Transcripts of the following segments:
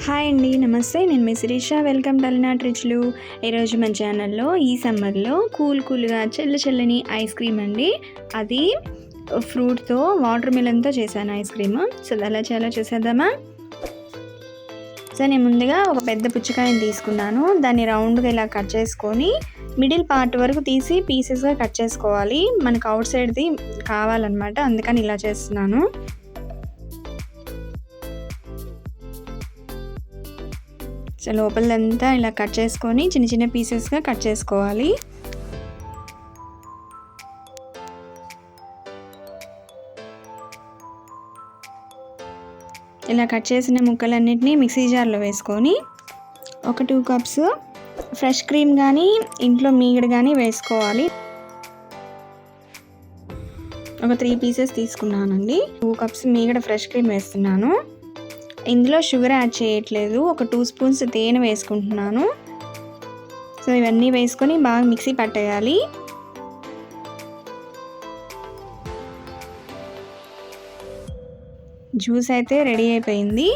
Hi అండి, నమస్తే. నేను మీ శిరీష. వెల్కమ్ టు అలనాటి రుచులు. ఈరోజు మన ఛానల్లో ఈ సమ్మర్లో కూల్గా చల్లని ఐస్ క్రీమ్ అండి. అది ఫ్రూట్తో వాటర్ మిలన్తో చేశాను ఐస్ క్రీమ్. సో అది ఎలా చేయాలో చూసేద్దామా. సో నేను ముందుగా ఒక పెద్ద పుచ్చకాయని తీసుకున్నాను. దాన్ని రౌండ్గా ఇలా కట్ చేసుకొని మిడిల్ పార్ట్ వరకు తీసి పీసెస్గా కట్ చేసుకోవాలి. మనకు అవుట్ సైడ్ది కావాలన్నమాట, అందుకని ఇలా చేస్తున్నాను. సో లోపలంతా ఇలా కట్ చేసుకొని చిన్న చిన్న పీసెస్గా కట్ చేసుకోవాలి. ఇలా కట్ చేసిన ముక్కలన్నిటినీ మిక్సీ జార్లో వేసుకొని ఒక 2 కప్స్ ఫ్రెష్ క్రీమ్ కానీ ఇంట్లో మీగడ కానీ వేసుకోవాలి. ఒక 3 పీసెస్ తీసుకున్నానండి. 2 కప్స్ మీగడ ఫ్రెష్ క్రీమ్ వేస్తున్నాను. ఇందులో షుగర్ యాడ్ చేయట్లేదు. ఒక 2 స్పూన్స్ తేనె వేసుకుంటున్నాను. సో ఇవన్నీ వేసుకొని బాగా మిక్సీ పట్టేయాలి. జ్యూస్ అయితే రెడీ అయిపోయింది.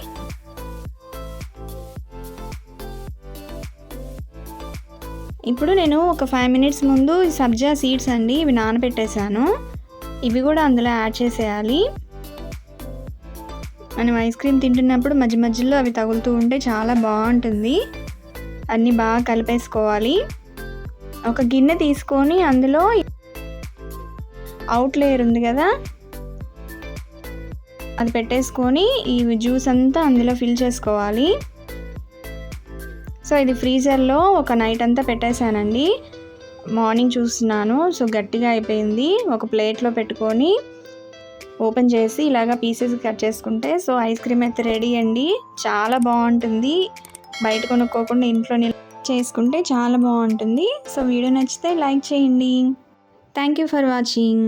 ఇప్పుడు నేను ఒక 5 మినిట్స్ ముందు సబ్జా సీడ్స్ అండి, ఇవి నానబెట్టేశాను. ఇవి కూడా అందులో యాడ్ చేసేయాలి. మనం ఐస్ క్రీమ్ తింటున్నప్పుడు మధ్య మధ్యలో అవి తగులుతూ ఉంటే చాలా బాగుంటుంది. అన్నీ బాగా కలిపేసుకోవాలి. ఒక గిన్నె తీసుకొని అందులో అవుట్ లేయర్ ఉంది కదా, అది పెట్టేసుకొని ఈ జ్యూస్ అంతా అందులో ఫిల్ చేసుకోవాలి. సో ఇది ఫ్రీజర్లో ఒక నైట్ అంతా పెట్టేశానండి. మార్నింగ్ చూస్తున్నాను, సో గట్టిగా అయిపోయింది. ఒక ప్లేట్లో పెట్టుకొని ఓపెన్ చేసి ఇలాగా పీసెస్ కట్ చేసుకుంటే సో ఐస్ క్రీమ్ అయితే రెడీ అండి. చాలా బాగుంటుంది. బయట కొనుక్కోకుండా ఇంట్లో చేసుకుంటే చాలా బాగుంటుంది. సో వీడియో నచ్చితే లైక్ చేయండి. Thank you for watching.